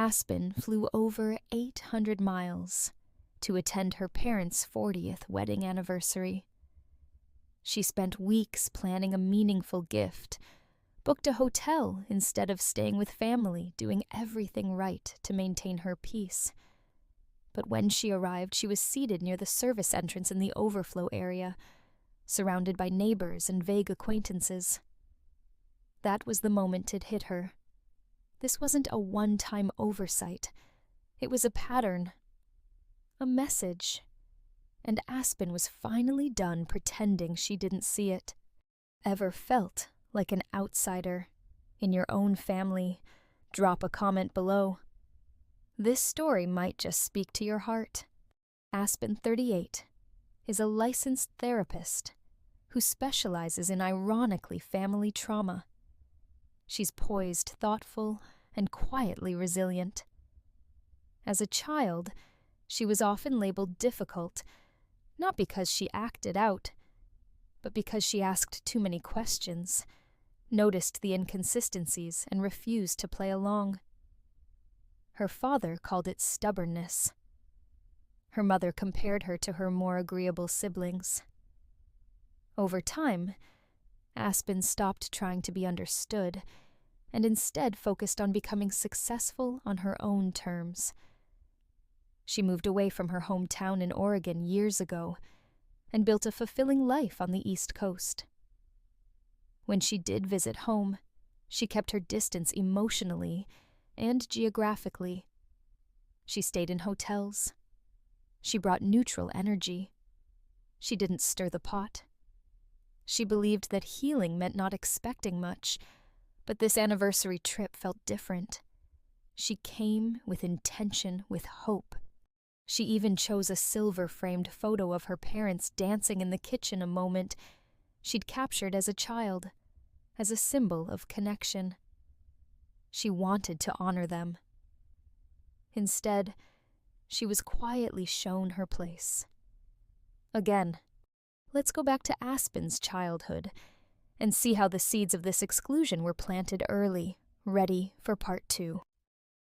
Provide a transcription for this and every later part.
Aspen flew over 800 miles to attend her parents' 40th wedding anniversary. She spent weeks planning a meaningful gift, booked a hotel instead of staying with family, doing everything right to maintain her peace. But when she arrived, she was seated near the service entrance in the overflow area, surrounded by neighbors and vague acquaintances. That was the moment it hit her. This wasn't a one-time oversight. It was a pattern, a message. And Aspen was finally done pretending she didn't see it. Ever felt like an outsider in your own family? Drop a comment below. This story might just speak to your heart. Aspen, 38, is a licensed therapist who specializes in ironically family trauma. She's poised, thoughtful, and quietly resilient. As a child, she was often labeled difficult, not because she acted out, but because she asked too many questions, noticed the inconsistencies, and refused to play along. Her father called it stubbornness. Her mother compared her to her more agreeable siblings. Over time, Aspen stopped trying to be understood and instead focused on becoming successful on her own terms. She moved away from her hometown in Oregon years ago and built a fulfilling life on the East Coast. When she did visit home, she kept her distance emotionally and geographically. She stayed in hotels. She brought neutral energy. She didn't stir the pot. She believed that healing meant not expecting much, but this anniversary trip felt different. She came with intention, with hope. She even chose a silver-framed photo of her parents dancing in the kitchen, a moment she'd captured as a child, as a symbol of connection. She wanted to honor them. Instead, she was quietly shown her place. Again, let's go back to Aspen's childhood and see how the seeds of this exclusion were planted early, ready for part 2.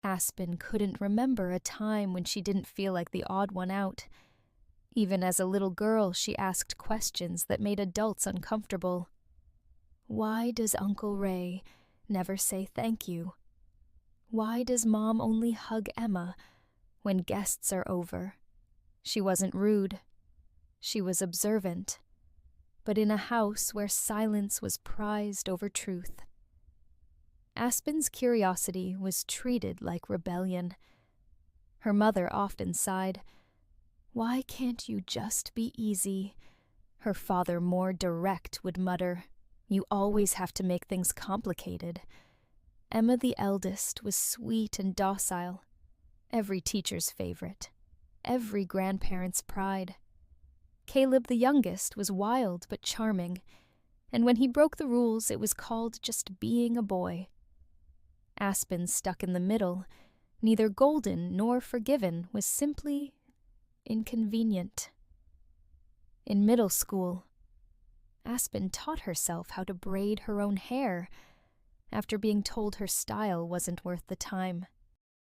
Aspen couldn't remember a time when she didn't feel like the odd one out. Even as a little girl, she asked questions that made adults uncomfortable. Why does Uncle Ray never say thank you? Why does Mom only hug Emma when guests are over? She wasn't rude. She was observant, but in a house where silence was prized over truth. Aspen's curiosity was treated like rebellion. Her mother often sighed, "Why can't you just be easy?" Her father, more direct, would mutter, "You always have to make things complicated." Emma, the eldest, was sweet and docile, every teacher's favorite, every grandparent's pride. Caleb, the youngest, was wild but charming, and when he broke the rules, it was called just being a boy. Aspen, stuck in the middle, neither golden nor forgiven, was simply inconvenient. In middle school, Aspen taught herself how to braid her own hair after being told her style wasn't worth the time.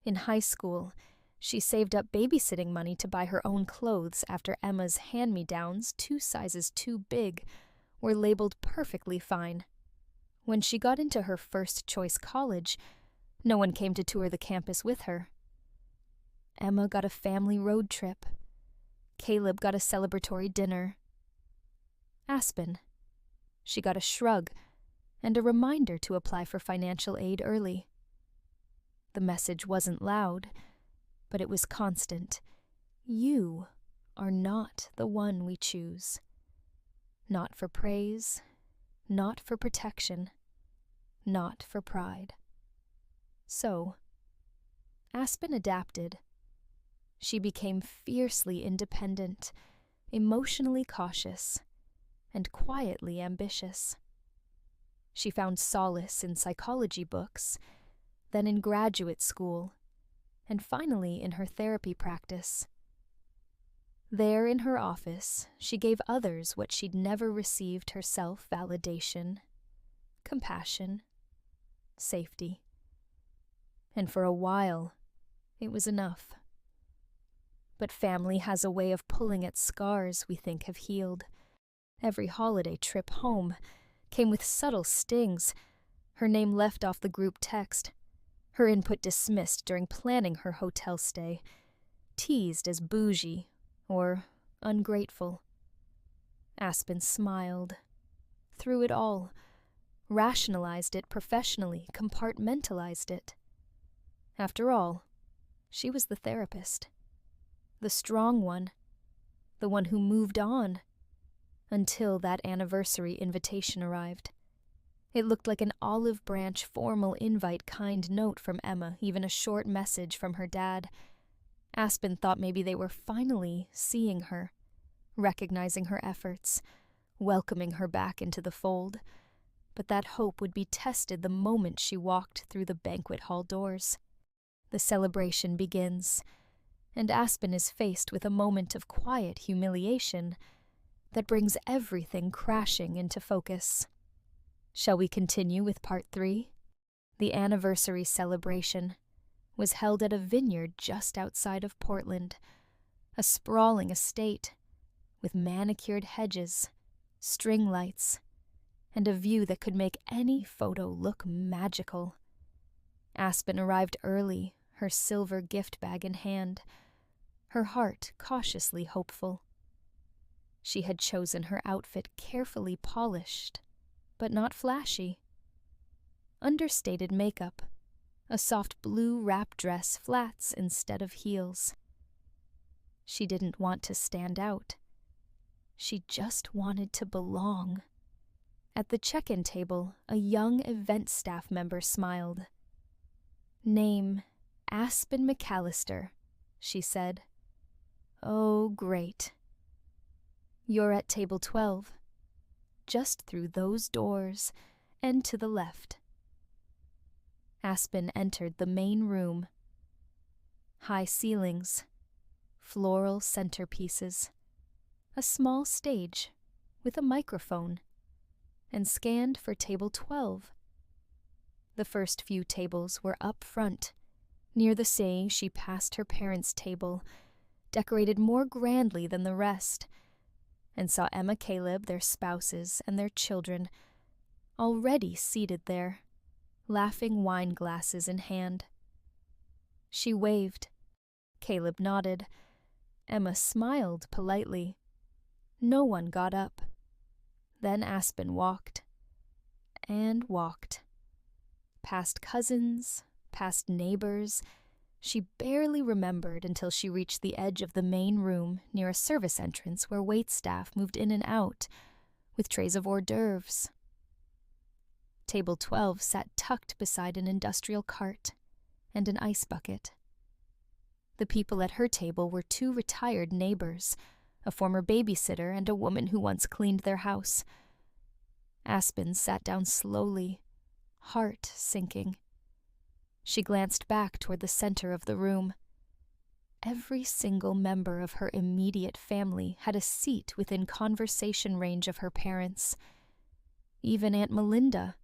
In high school, she saved up babysitting money to buy her own clothes after Emma's hand-me-downs, 2 sizes too big, were labeled perfectly fine. When she got into her first-choice college, no one came to tour the campus with her. Emma got a family road trip. Caleb got a celebratory dinner. Aspen, she got a shrug and a reminder to apply for financial aid early. The message wasn't loud, but it was constant. You are not the one we choose. Not for praise, not for protection, not for pride. So, Aspen adapted. She became fiercely independent, emotionally cautious, and quietly ambitious. She found solace in psychology books, then in graduate school, and finally in her therapy practice. There in her office, she gave others what she'd never received herself: validation, compassion, safety. And for a while, It was enough. But family has a way of pulling at scars we think have healed. Every holiday trip home came with subtle stings, her name left off the group text, her input dismissed during planning her hotel stay, teased as bougie or ungrateful. Aspen smiled. Through it all, rationalized it professionally, compartmentalized it. After all, she was the therapist, the strong one, the one who moved on, until that anniversary invitation arrived. It looked like an olive branch formal invite kind note from Emma, even a short message from her dad. Aspen thought maybe they were finally seeing her, recognizing her efforts, welcoming her back into the fold. But that hope would be tested the moment she walked through the banquet hall doors. The celebration begins, and Aspen is faced with a moment of quiet humiliation that brings everything crashing into focus. Shall we continue with part 3? The anniversary celebration was held at a vineyard just outside of Portland, a sprawling estate with manicured hedges, string lights, and a view that could make any photo look magical. Aspen arrived early, her silver gift bag in hand, her heart cautiously hopeful. She had chosen her outfit carefully polished, but not flashy. Understated makeup, a soft blue wrap dress, flats instead of heels. She didn't want to stand out. She just wanted to belong. At the check-in table, a young event staff member smiled. "Name, Aspen McAllister," she said. "Oh, great. You're at table 12. Just through those doors, and to the left." Aspen entered the main room. High ceilings, floral centerpieces, a small stage with a microphone, and scanned for table 12. The first few tables were up front, near the saying she passed her parents' table, decorated more grandly than the rest, and saw Emma Caleb, their spouses, and their children, already seated there, laughing wine glasses in hand. She waved. Caleb nodded. Emma smiled politely. No one got up. Then Aspen walked. And walked. Past cousins, past neighbors. She barely remembered until she reached the edge of the main room near a service entrance where waitstaff moved in and out with trays of hors d'oeuvres. Table 12 sat tucked beside an industrial cart and an ice bucket. The people at her table were 2 retired neighbors, a former babysitter and a woman who once cleaned their house. Aspen sat down slowly, heart sinking. She glanced back toward the center of the room. Every single member of her immediate family had a seat within conversation range of her parents. Even Aunt Melinda,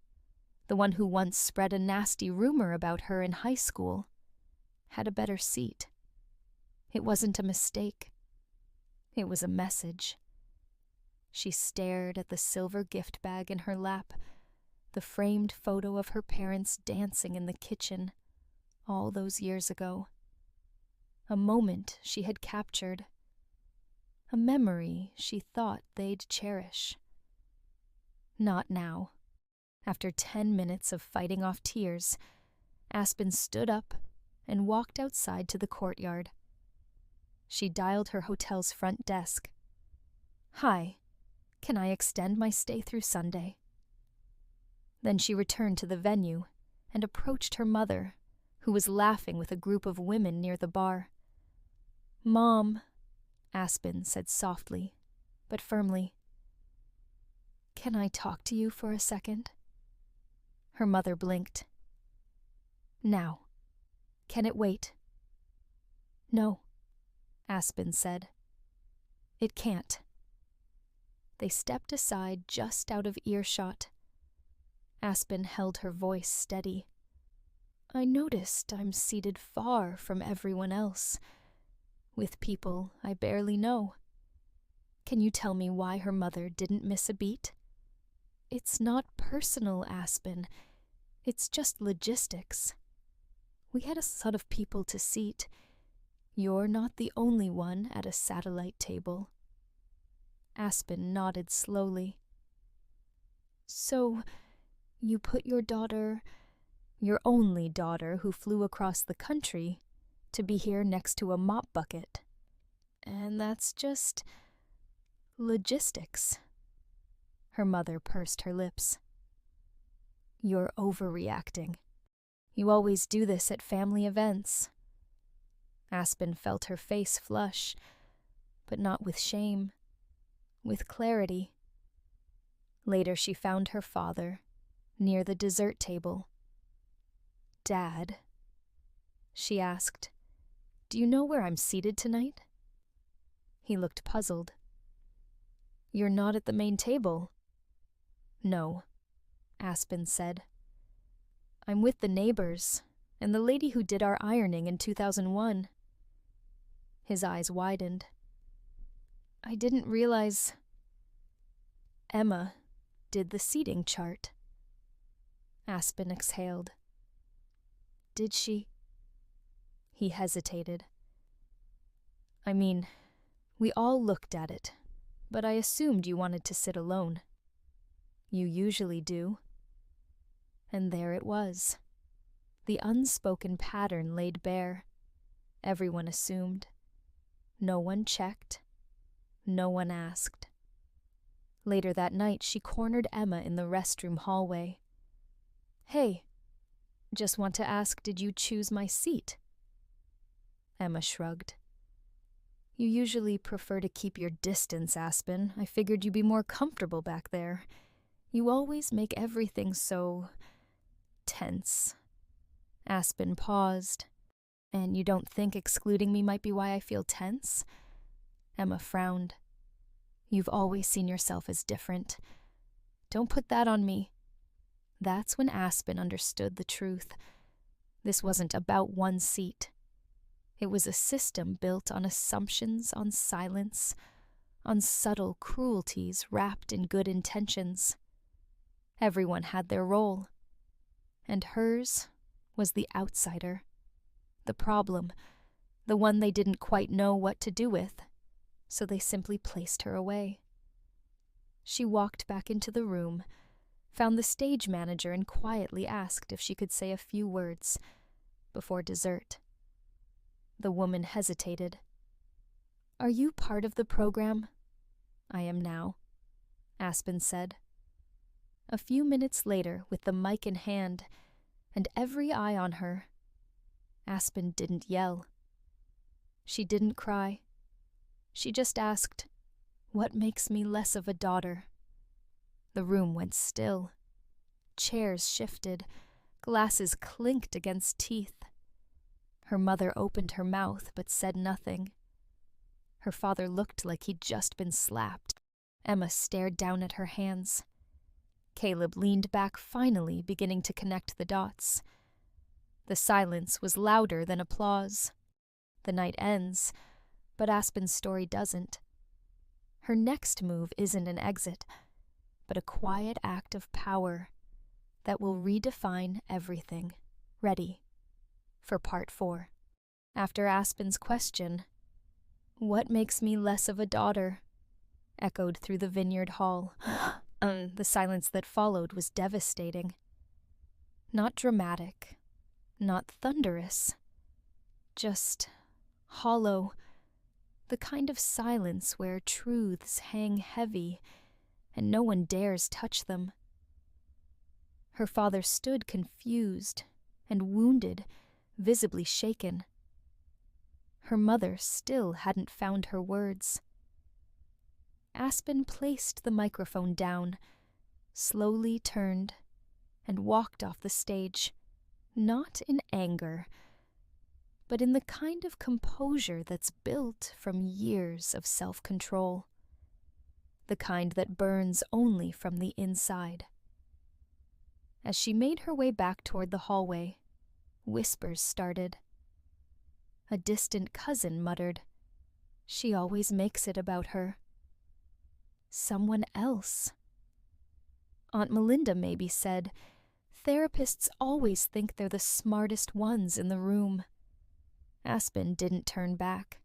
the one who once spread a nasty rumor about her in high school, had a better seat. It wasn't a mistake. It was a message. She stared at the silver gift bag in her lap, the framed photo of her parents dancing in the kitchen all those years ago. A moment she had captured. A memory she thought they'd cherish. Not now. After 10 minutes of fighting off tears, Aspen stood up and walked outside to the courtyard. She dialed her hotel's front desk. "Hi, can I extend my stay through Sunday?" Then she returned to the venue and approached her mother, who was laughing with a group of women near the bar. "Mom," Aspen said softly, but firmly. "Can I talk to you for a second?" Her mother blinked. "Now. Can it wait?" "No," Aspen said. "It can't." They stepped aside just out of earshot. Aspen held her voice steady. I noticed I'm seated far from everyone else, with people I barely know. Can you tell me why her mother didn't miss a beat? It's not personal, Aspen. It's just logistics. We had a set of people to seat. You're not the only one at a satellite table. Aspen nodded slowly. So, you put your daughter, your only daughter who flew across the country, to be here next to a mop bucket. And that's just logistics. Her mother pursed her lips. You're overreacting. You always do this at family events. Aspen felt her face flush, but not with shame, with clarity. Later she found her father, near the dessert table. Dad, she asked, do you know where I'm seated tonight? He looked puzzled. You're not at the main table. No, Aspen said. I'm with the neighbors and the lady who did our ironing in 2001. His eyes widened. I didn't realize. Emma did the seating chart. Aspen exhaled. Did she? He hesitated. I mean, we all looked at it, but I assumed you wanted to sit alone. You usually do. And there it was. The unspoken pattern laid bare. Everyone assumed. No one checked. No one asked. Later that night, she cornered Emma in the restroom hallway. Hey, just want to ask, did you choose my seat? Emma shrugged. You usually prefer to keep your distance, Aspen. I figured you'd be more comfortable back there. You always make everything so tense. Aspen paused. And you don't think excluding me might be why I feel tense? Emma frowned. You've always seen yourself as different. Don't put that on me. That's when Aspen understood the truth. This wasn't about one seat. It was a system built on assumptions, on silence, on subtle cruelties wrapped in good intentions. Everyone had their role, and hers was the outsider, the problem, the one they didn't quite know what to do with, so they simply placed her away. She walked back into the room, found the stage manager and quietly asked if she could say a few words before dessert. The woman hesitated. Are you part of the program? I am now, Aspen said. A few minutes later, with the mic in hand and every eye on her, Aspen didn't yell. She didn't cry. She just asked, what makes me less of a daughter? The room went still. Chairs shifted. Glasses clinked against teeth. Her mother opened her mouth but said nothing. Her father looked like he'd just been slapped. Emma stared down at her hands. Caleb leaned back, finally beginning to connect the dots. The silence was louder than applause. The night ends, but Aspen's story doesn't. Her next move isn't an exit, but a quiet act of power that will redefine everything. Ready for part 4. After Aspen's question, what makes me less of a daughter? Echoed through the vineyard hall. The silence that followed was devastating. Not dramatic, not thunderous, just hollow, the kind of silence where truths hang heavy and no one dares touch them. Her father stood confused and wounded, visibly shaken. Her mother still hadn't found her words. Aspen placed the microphone down, slowly turned, and walked off the stage, not in anger, but in the kind of composure that's built from years of self-control, the kind that burns only from the inside. As she made her way back toward the hallway, Whispers started. A distant cousin muttered, "She always makes it about her." Someone else. Aunt Melinda maybe said, "Therapists always think they're the smartest ones in the room." Aspen didn't turn back.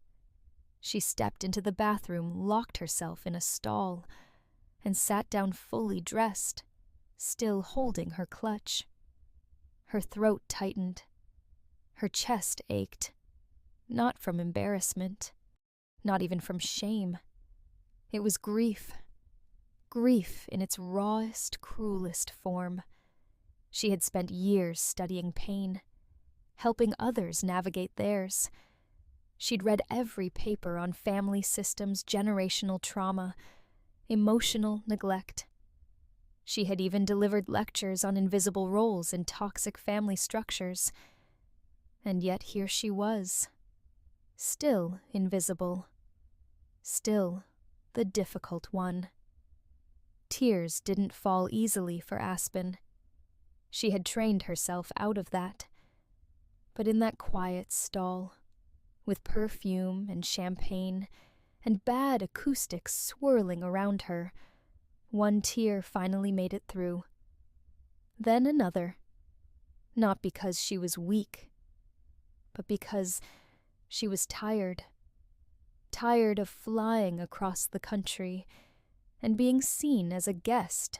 She stepped into the bathroom, locked herself in a stall, and sat down fully dressed, still holding her clutch. Her throat tightened. Her chest ached. Not from embarrassment. Not even from shame. It was grief. Grief in its rawest, cruelest form. She had spent years studying pain, helping others navigate theirs. She'd read every paper on family systems, generational trauma, emotional neglect. She had even delivered lectures on invisible roles in toxic family structures. And yet here she was, still invisible, still the difficult one. Tears didn't fall easily for Aspen. She had trained herself out of that. But in that quiet stall, with perfume and champagne and bad acoustics swirling around her, one tear finally made it through. Then another. Not because she was weak, but because she was tired. Tired of flying across the country and being seen as a guest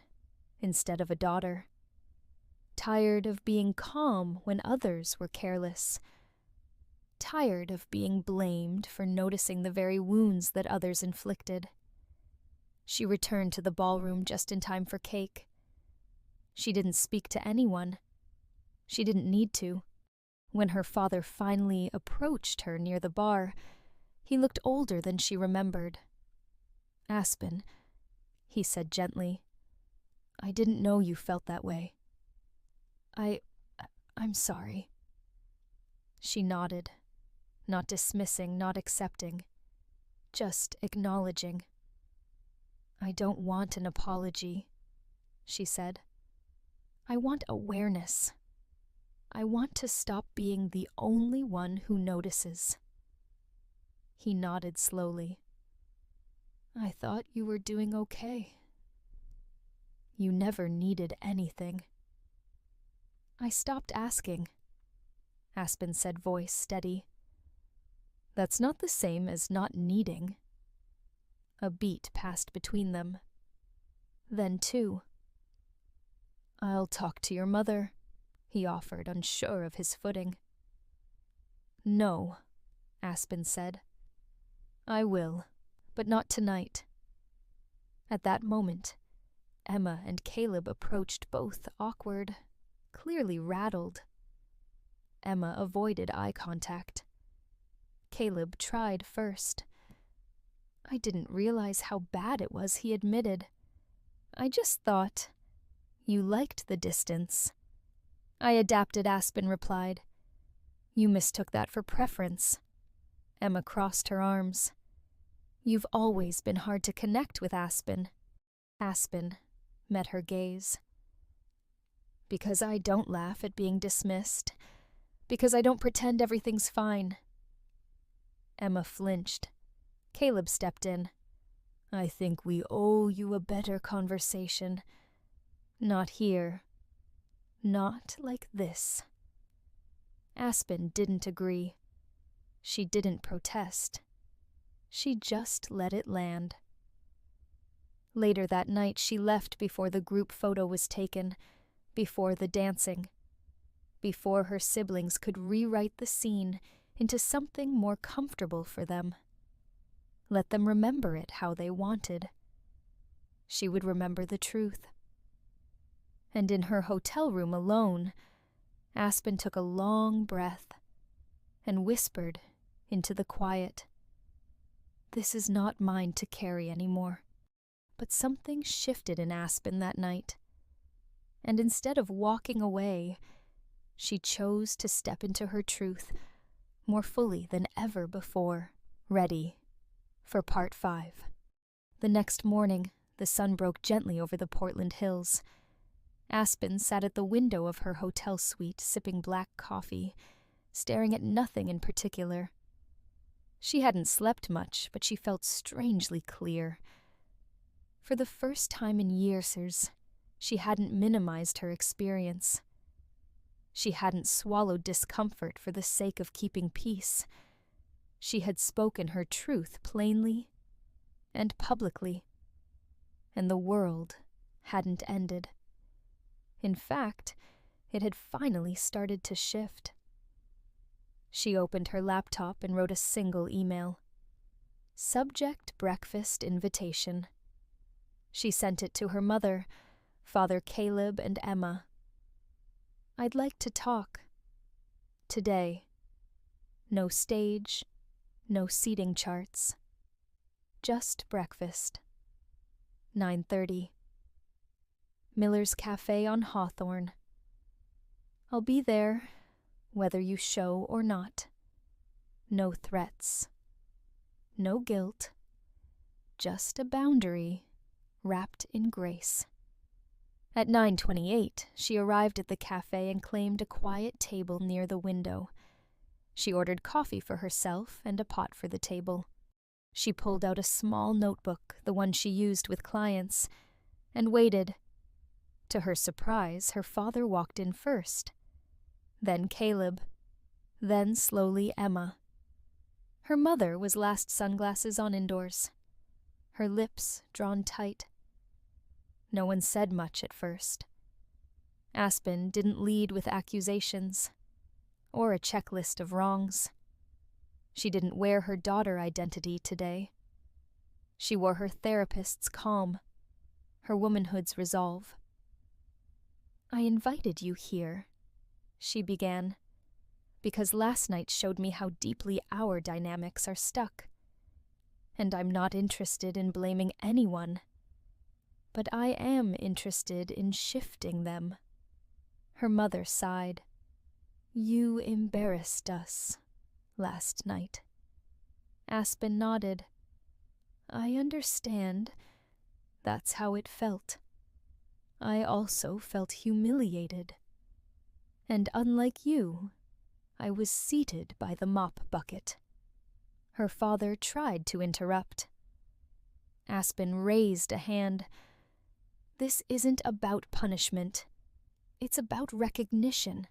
instead of a daughter. Tired of being calm when others were careless. Tired of being blamed for noticing the very wounds that others inflicted. She returned to the ballroom just in time for cake. She didn't speak to anyone. She didn't need to. When her father finally approached her near the bar, he looked older than she remembered. "Aspen," he said gently, "I didn't know you felt that way. I'm sorry." She nodded, not dismissing, not accepting, just acknowledging. "I don't want an apology," she said. "I want awareness. I want to stop being the only one who notices." He nodded slowly. "I thought you were doing okay." "You never needed anything." "I stopped asking," Aspen said, voice steady. "That's not the same as not needing." A beat passed between them. Then two. "I'll talk to your mother," he offered, unsure of his footing. "No," Aspen said. "I will, but not tonight." At that moment, Emma and Caleb approached, both awkward, clearly rattled. Emma avoided eye contact. Caleb tried first. "I didn't realize how bad it was," he admitted. "I just thought you liked the distance." "I adapted," Aspen replied. "You mistook that for preference." Emma crossed her arms. "You've always been hard to connect with, Aspen." Aspen met her gaze. "Because I don't laugh at being dismissed. Because I don't pretend everything's fine." Emma flinched. Caleb stepped in. "I think we owe you a better conversation. Not here. Not like this." Aspen didn't agree. She didn't protest. She just let it land. Later that night, she left before the group photo was taken, before the dancing, before her siblings could rewrite the scene into something more comfortable for them. Let them remember it how they wanted. She would remember the truth. And in her hotel room alone, Aspen took a long breath and whispered into the quiet, "This is not mine to carry anymore." But something shifted in Aspen that night, and instead of walking away, she chose to step into her truth more fully than ever before, ready for part 5. The next morning, the sun broke gently over the Portland hills. Aspen sat at the window of her hotel suite sipping black coffee, staring at nothing in particular. She hadn't slept much, but she felt strangely clear. For the first time in years, she hadn't minimized her experience. She hadn't swallowed discomfort for the sake of keeping peace. She had spoken her truth plainly and publicly, and the world hadn't ended. In fact, it had finally started to shift. She opened her laptop and wrote a single email. Subject breakfast invitation. She sent it to her mother, Father Caleb, and Emma. I'd like to talk. Today. No stage, no seating charts. Just breakfast. 9:30. Miller's Cafe on Hawthorne. I'll be there, whether you show or not. No threats. No guilt. Just a boundary wrapped in grace. At 9:28, she arrived at the cafe and claimed a quiet table near the window. She ordered coffee for herself and a pot for the table. She pulled out a small notebook, the one she used with clients, and waited. To her surprise, her father walked in first. Then Caleb. Then slowly Emma. Her mother was last sunglasses on indoors, her lips drawn tight. No one said much at first. Aspen didn't lead with accusations or a checklist of wrongs. She didn't wear her daughter identity today. She wore her therapist's calm, her womanhood's resolve. I invited you here, she began, because last night showed me how deeply our dynamics are stuck. And I'm not interested in blaming anyone, but I am interested in shifting them. Her mother sighed. You embarrassed us last night. Aspen nodded. I understand. That's how it felt. I also felt humiliated. And unlike you, I was seated by the mop bucket. Her father tried to interrupt. Aspen raised a hand. This isn't about punishment. It's about recognition.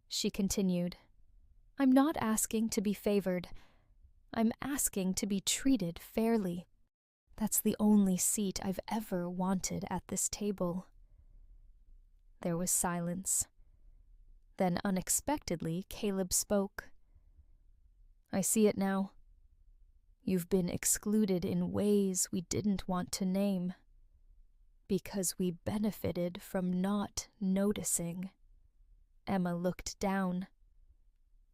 She continued. I'm not asking to be favored. I'm asking to be treated fairly. That's the only seat I've ever wanted at this table. There was silence. Then unexpectedly, Caleb spoke. I see it now. You've been excluded in ways we didn't want to name, because we benefited from not noticing. Emma looked down.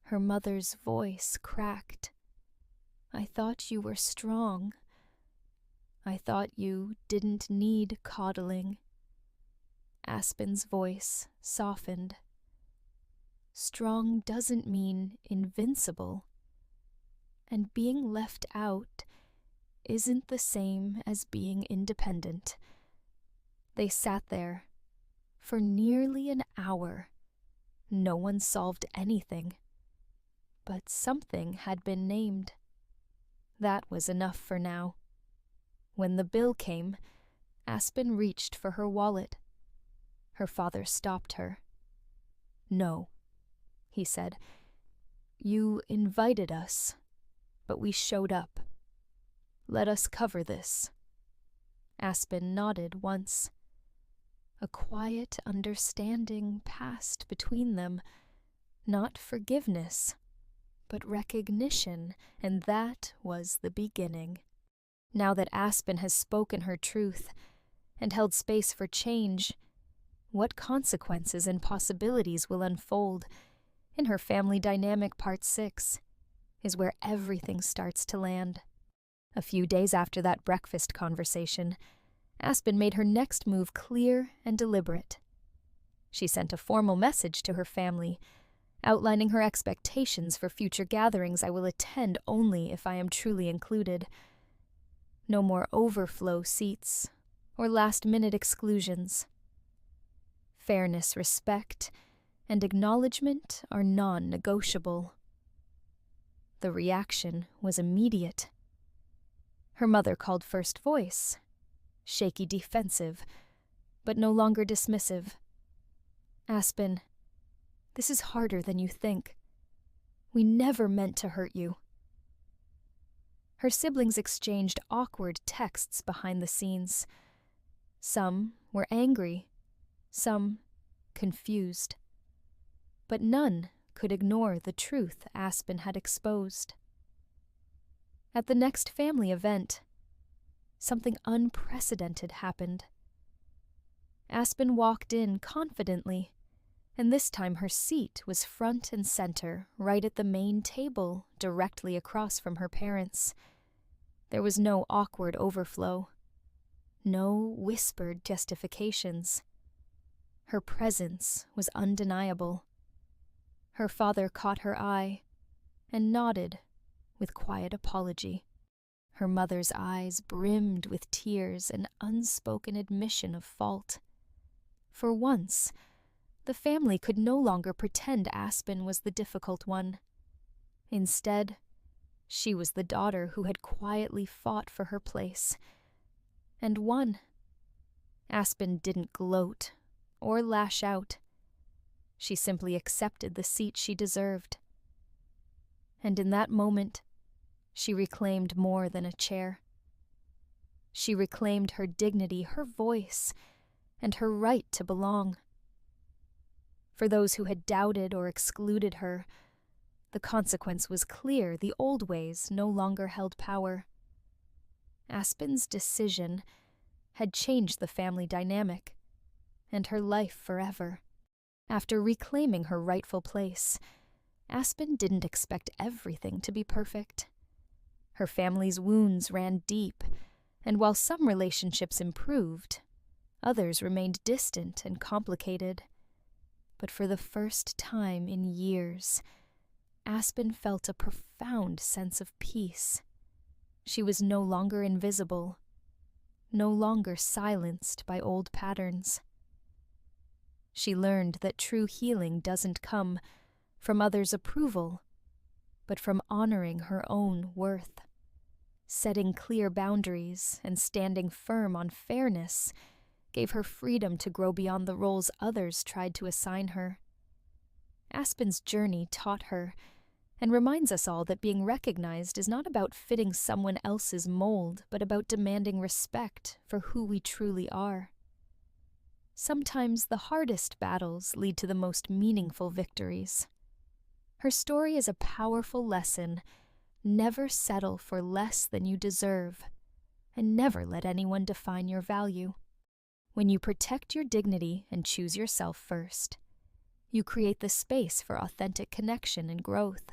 Her mother's voice cracked. I thought you were strong. I thought you didn't need coddling. Aspen's voice softened. Strong doesn't mean invincible. And being left out isn't the same as being independent. They sat there for nearly an hour. No one solved anything. But something had been named. That was enough for now. When the bill came, Aspen reached for her wallet. Her father stopped her. No, he said. You invited us, but we showed up. Let us cover this. Aspen nodded once. A quiet understanding passed between them, not forgiveness, but recognition, and that was the beginning. Now that Aspen has spoken her truth and held space for change, what consequences and possibilities will unfold in her family dynamic part 6 is where everything starts to land. A few days after that breakfast conversation, Aspen made her next move clear and deliberate. She sent a formal message to her family, outlining her expectations for future gatherings I will attend only if I am truly included. No more overflow seats or last-minute exclusions. Fairness, respect, and acknowledgement are non-negotiable. The reaction was immediate. Her mother called first voice, shaky defensive, but no longer dismissive. "Aspen, this is harder than you think. We never meant to hurt you." Her siblings exchanged awkward texts behind the scenes. Some were angry, some confused. But none could ignore the truth Aspen had exposed. At the next family event, something unprecedented happened. Aspen walked in confidently, and this time her seat was front and center, right at the main table, directly across from her parents. There was no awkward overflow, no whispered justifications. Her presence was undeniable. Her father caught her eye and nodded with quiet apology. Her mother's eyes brimmed with tears and unspoken admission of fault. For once, the family could no longer pretend Aspen was the difficult one. Instead, she was the daughter who had quietly fought for her place, and won. Aspen didn't gloat or lash out. She simply accepted the seat she deserved. And in that moment, she reclaimed more than a chair. She reclaimed her dignity, her voice, and her right to belong. For those who had doubted or excluded her, the consequence was clear. The old ways no longer held power. Aspen's decision had changed the family dynamic and her life forever. After reclaiming her rightful place, Aspen didn't expect everything to be perfect. Her family's wounds ran deep, and while some relationships improved, others remained distant and complicated. But for the first time in years, Aspen felt a profound sense of peace. She was no longer invisible, no longer silenced by old patterns. She learned that true healing doesn't come from others' approval, but from honoring her own worth. Setting clear boundaries and standing firm on fairness gave her freedom to grow beyond the roles others tried to assign her. Aspen's journey taught her and reminds us all that being recognized is not about fitting someone else's mold, but about demanding respect for who we truly are. Sometimes the hardest battles lead to the most meaningful victories. Her story is a powerful lesson. Never settle for less than you deserve, and never let anyone define your value. When you protect your dignity and choose yourself first, you create the space for authentic connection and growth.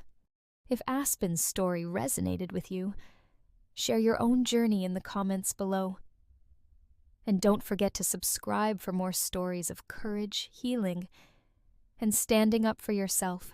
If Aspen's story resonated with you, share your own journey in the comments below. And don't forget to subscribe for more stories of courage, healing, and standing up for yourself.